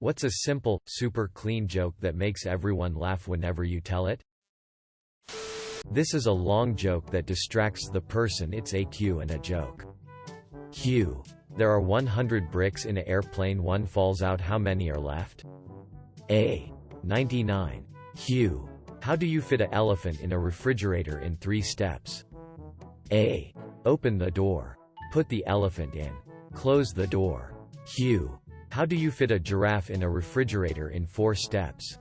What's a simple, super clean joke that makes everyone laugh whenever you tell it? This is a long joke that distracts the person. It's a cue and a joke. Q. There are 100 bricks in an airplane. One falls out. How many are left? A. 99. Q. How do you fit an elephant in a refrigerator in 3 steps? A. Open the door. Put the elephant in. Close the door. Q. How do you fit a giraffe in a refrigerator in 4 steps?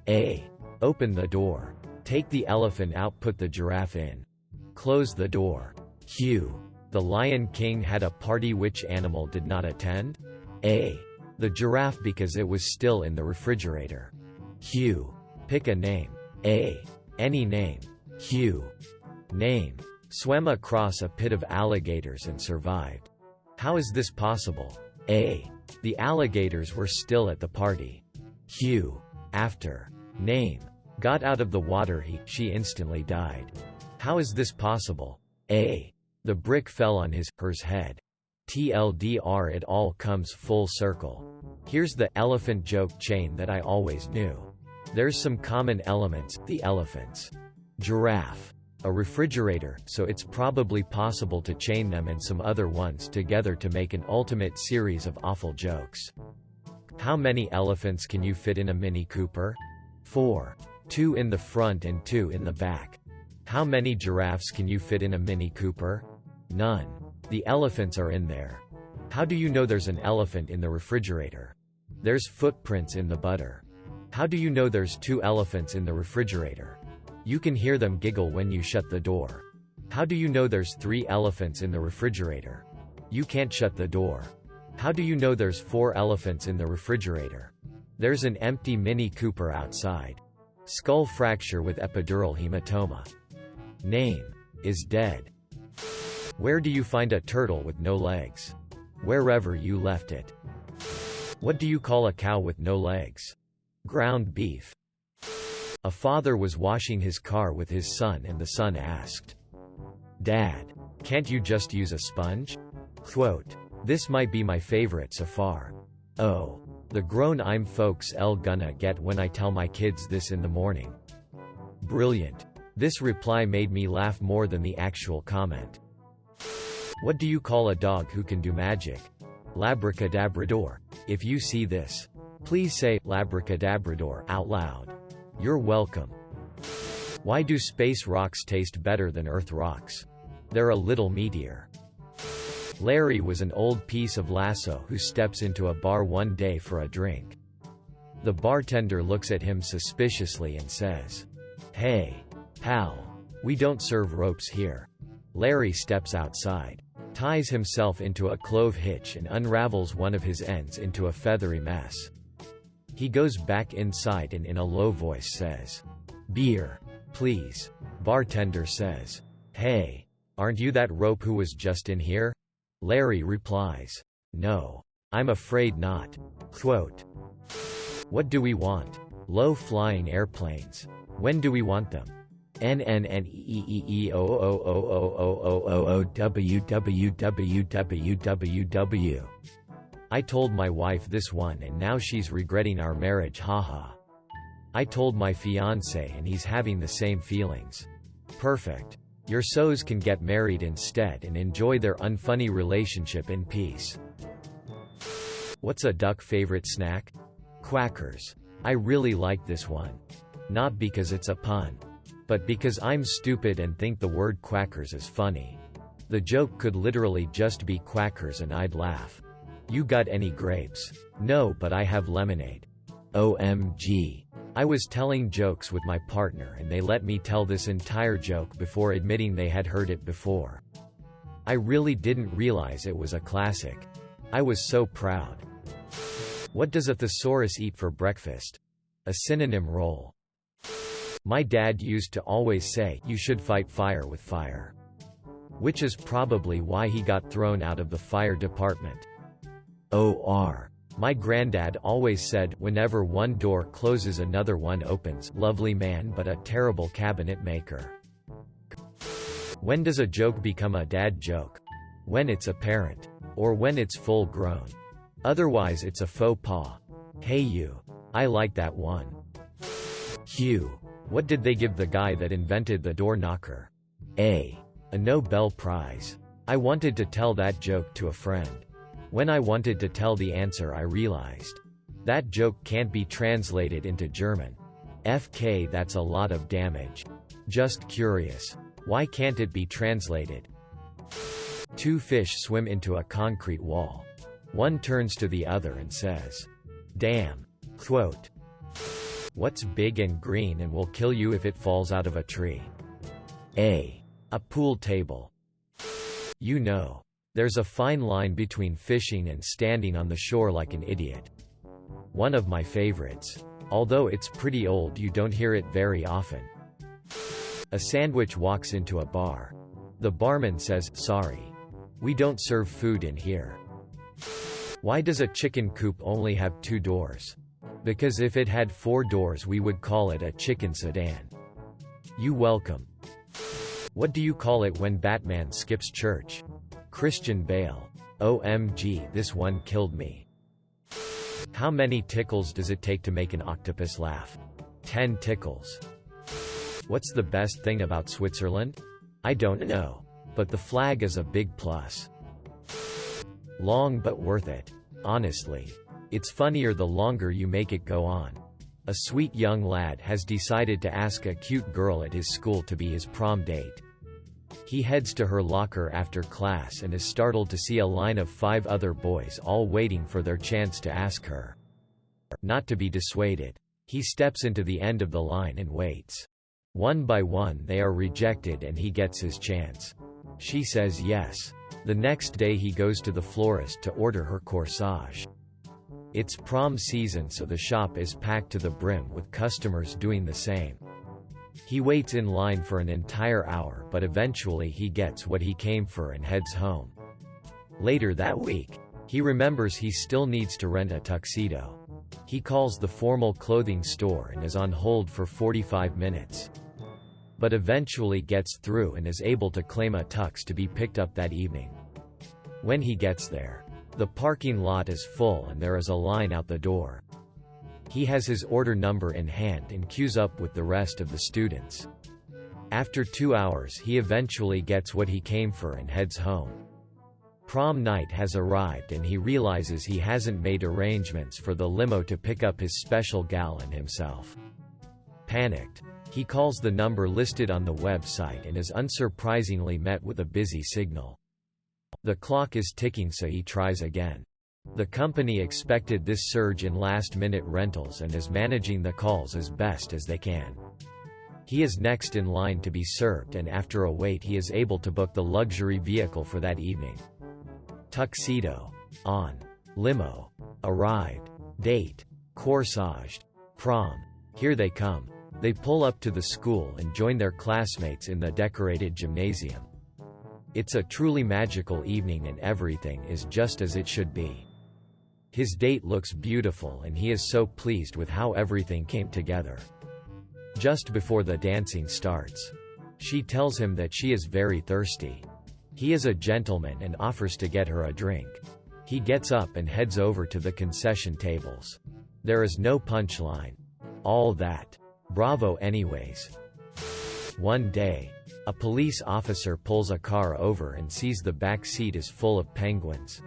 A. Open the door. Take the elephant out. Put the giraffe in. Close the door. Q. The Lion King had a party. Which animal did not attend? A. The giraffe, because it was still in the refrigerator. Q. Pick a name. A. Any name. Q. Name. Swam across a pit of alligators and survived. How is this possible? A. The alligators were still at the party. Q. After. Name. Got out of the water. She instantly died. How is this possible? A. The brick fell on hers head. TLDR, it all comes full circle. Here's the elephant joke chain that I always knew. There's some common elements: the elephants, giraffe, a refrigerator, so it's probably possible to chain them and some other ones together to make an ultimate series of awful jokes. How many elephants can you fit in a Mini Cooper? 4. 2 in the front and 2 in the back. How many giraffes can you fit in a Mini Cooper? None. The elephants are in there. How do you know there's an elephant in the refrigerator? There's footprints in the butter. How do you know there's 2 elephants in the refrigerator? You can hear them giggle when you shut the door. How do you know there's 3 elephants in the refrigerator? You can't shut the door. How do you know there's 4 elephants in the refrigerator? There's an empty Mini Cooper outside. Skull fracture with epidural hematoma. Name. Is dead. Where do you find a turtle with no legs? Wherever you left it. What do you call a cow with no legs? Ground beef. A father was washing his car with his son and the son asked, "Dad, can't you just use a sponge?" Quote, "This might be my favorite so far. Oh, the grown I'm folks gonna get when I tell my kids this in the morning." Brilliant. This reply made me laugh more than the actual comment. What do you call a dog who can do magic? Labracadabrador. If you see this, please say Labracadabrador out loud. You're welcome. Why do space rocks taste better than Earth rocks? They're a little meatier. Larry was an old piece of lasso who steps into a bar one day for a drink. The bartender looks at him suspiciously and says, "Hey, pal, we don't serve ropes here." Larry steps outside, ties himself into a clove hitch and unravels one of his ends into a feathery mess. He goes back inside and in a low voice says, "Beer, please." Bartender says, "Hey, aren't you that rope who was just in here?" Larry replies, "No, I'm afraid not." Quote, what do we want? Low-flying airplanes. When do we want them? NNNEEEOOOOOOWWWWWW. I told my wife this one and now she's regretting our marriage, haha. I told my fiancé and he's having the same feelings. Perfect. Your so's can get married instead and enjoy their unfunny relationship in peace. What's a duck favorite snack? Quackers. I really like this one. Not because it's a pun, but because I'm stupid and think the word quackers is funny. The joke could literally just be quackers and I'd laugh. You got any grapes? No, but I have lemonade. OMG. I was telling jokes with my partner and they let me tell this entire joke before admitting they had heard it before. I really didn't realize it was a classic. I was so proud. What does a thesaurus eat for breakfast? A synonym roll. My dad used to always say, "You should fight fire with fire." Which is probably why he got thrown out of the fire department. OR. My granddad always said, "Whenever one door closes another one opens." Lovely man but a terrible cabinet maker. When does a joke become a dad joke? When it's apparent. Or when it's full grown. Otherwise it's a faux pas. Hey you. I like that one. Q. What did they give the guy that invented the door knocker? A. A Nobel Prize. I wanted to tell that joke to a friend. When I wanted to tell the answer, I realized that joke can't be translated into German. FK, that's a lot of damage. Just curious. Why can't it be translated? Two fish swim into a concrete wall. One turns to the other and says, "Damn." Quote. What's big and green and will kill you if it falls out of a tree? A. A pool table. You know, there's a fine line between fishing and standing on the shore like an idiot. One of my favorites. Although it's pretty old, you don't hear it very often. A sandwich walks into a bar. The barman says, "Sorry. We don't serve food in here." Why does a chicken coop only have 2 doors? Because if it had 4 doors, we would call it a chicken sedan. You welcome. What do you call it when Batman skips church? Christian Bale. OMG, this one killed me. How many tickles does it take to make an octopus laugh? 10 tickles. What's the best thing about Switzerland? I don't know. But the flag is a big plus. Long but worth it. Honestly. It's funnier the longer you make it go on. A sweet young lad has decided to ask a cute girl at his school to be his prom date. He heads to her locker after class and is startled to see a line of 5 other boys all waiting for their chance to ask her. Not to be dissuaded, he steps into the end of the line and waits. One by one they are rejected and he gets his chance. She says yes. The next day he goes to the florist to order her corsage. It's prom season, so the shop is packed to the brim with customers doing the same. He waits in line for an entire hour, but eventually he gets what he came for and heads home. Later that week, he remembers he still needs to rent a tuxedo. He calls the formal clothing store and is on hold for 45 minutes. But eventually gets through and is able to claim a tux to be picked up that evening. When he gets there, the parking lot is full and there is a line out the door. He has his order number in hand and queues up with the rest of the students. After 2 hours he eventually gets what he came for and heads home. Prom night has arrived and he realizes he hasn't made arrangements for the limo to pick up his special gal and himself. Panicked, he calls the number listed on the website and is unsurprisingly met with a busy signal. The clock is ticking, so he tries again. The company expected this surge in last-minute rentals and is managing the calls as best as they can. He is next in line to be served, and after a wait he is able to book the luxury vehicle for that evening. Tuxedo. On. Limo. Arrived. Date. Corsaged. Prom. Here they come. They pull up to the school and join their classmates in the decorated gymnasium. It's a truly magical evening and everything is just as it should be. His date looks beautiful and he is so pleased with how everything came together. Just before the dancing starts, she tells him that she is very thirsty. He is a gentleman and offers to get her a drink. He gets up and heads over to the concession tables. There is no punchline. All that. Bravo anyways. One day, a police officer pulls a car over and sees the back seat is full of penguins.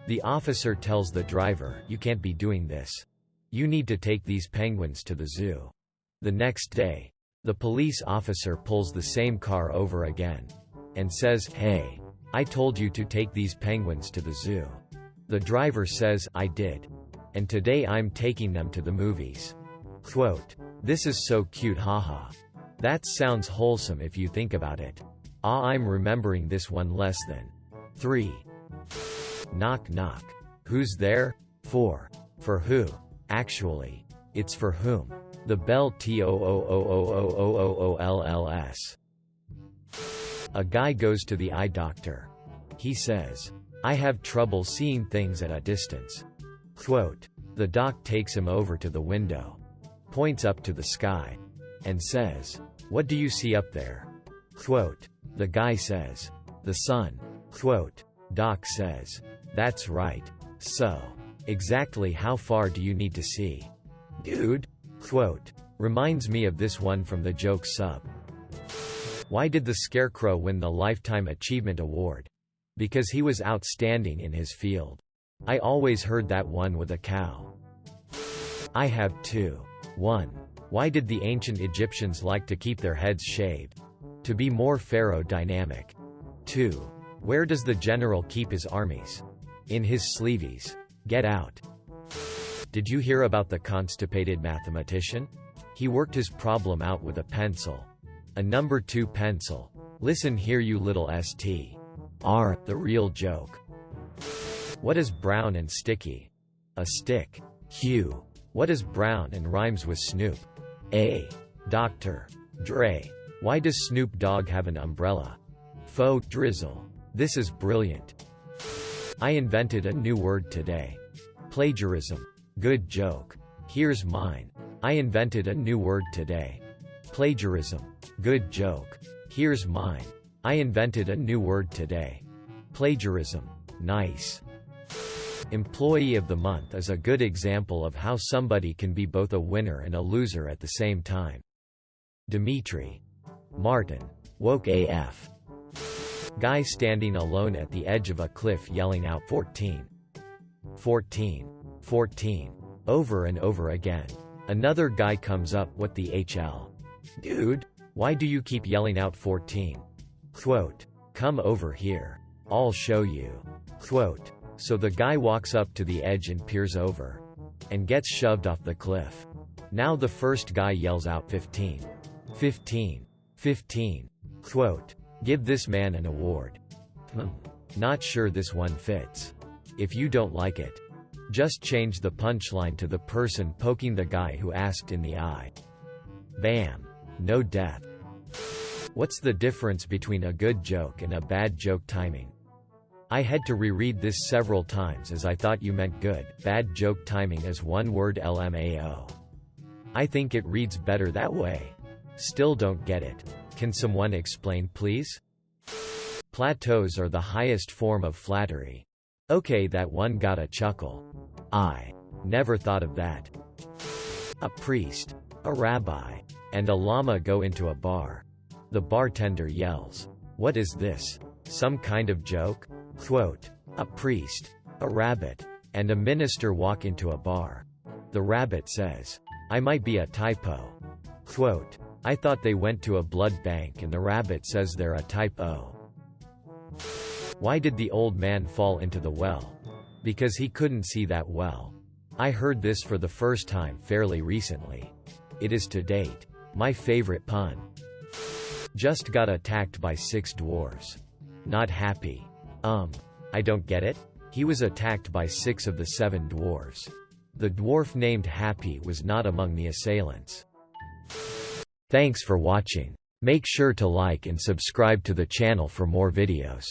The officer tells the driver, "You can't be doing this. You need to take these penguins to the zoo." The next day, the police officer pulls the same car over again and says, "Hey, I told you to take these penguins to the zoo." The driver says, "I did. And today I'm taking them to the movies." Quote, "This is so cute, haha. That sounds wholesome if you think about it. I'm remembering this one less than 3. Knock knock. Who's there? 4. For who? Actually, it's for whom? The bell toolls. A guy goes to the eye doctor. He says, "I have trouble seeing things at a distance." Quote, the doc takes him over to the window, points up to the sky, and says, "What do you see up there?" Quote, the guy says, "The sun." Quote, doc says, "That's right. So, Exactly how far do you need to see? Dude. Quote. Reminds me of this one from the joke sub. Why did the Scarecrow win the Lifetime Achievement Award? Because he was outstanding in his field. I always heard that one with a cow. I have two. 1. Why did the ancient Egyptians like to keep their heads shaved? To be more pharaoh-dynamic. 2. Where does the general keep his armies? In his sleeveys. Get out. Did you hear about the constipated mathematician? He worked his problem out with a pencil. A number 2 pencil. Listen here, you little st. R, the real joke. What is brown and sticky? A stick. Q. What is brown and rhymes with Snoop? A. Dr. Dre. Why does Snoop Dogg have an umbrella? Faux drizzle. This is brilliant. I invented a new word today. Plagiarism. Good joke. Here's mine. I invented a new word today. Plagiarism. Good joke. Here's mine. I invented a new word today. Plagiarism. Nice. Employee of the Month is a good example of how somebody can be both a winner and a loser at the same time. Dimitri. Martin. Woke AF. Guy standing alone at the edge of a cliff yelling out 14. 14. 14. Over and over again. Another guy comes up, what the HL? Dude, why do you keep yelling out 14? Quote. Come over here. I'll show you. Quote. So the guy walks up to the edge and peers over. And gets shoved off the cliff. Now the first guy yells out 15. 15. 15. Quote. Give this man an award. Not sure this one fits. If you don't like it, just change the punchline to the person poking the guy who asked in the eye. Bam. No death. What's the difference between a good joke and a bad joke timing? I had to reread this several times as I thought you meant good, bad joke timing as one word LMAO. I think it reads better that way. Still don't get it. Can someone explain, please? Plateaus are the highest form of flattery. Okay, that one got a chuckle. I never thought of that. A priest, a rabbi, and a llama go into a bar. The bartender yells, "What is this? Some kind of joke?" Quote. A priest, a rabbit, and a minister walk into a bar. The rabbit says, "I might be a typo." Quote. I thought they went to a blood bank, and the rabbit says they're a typo. Why did the old man fall into the well? Because he couldn't see that well. I heard this for the first time fairly recently. It is to date my favorite pun. Just got attacked by 6 dwarves. Not happy. I don't get it? He was attacked by 6 of the 7 dwarves. The dwarf named Happy was not among the assailants. Thanks for watching. Make sure to like and subscribe to the channel for more videos.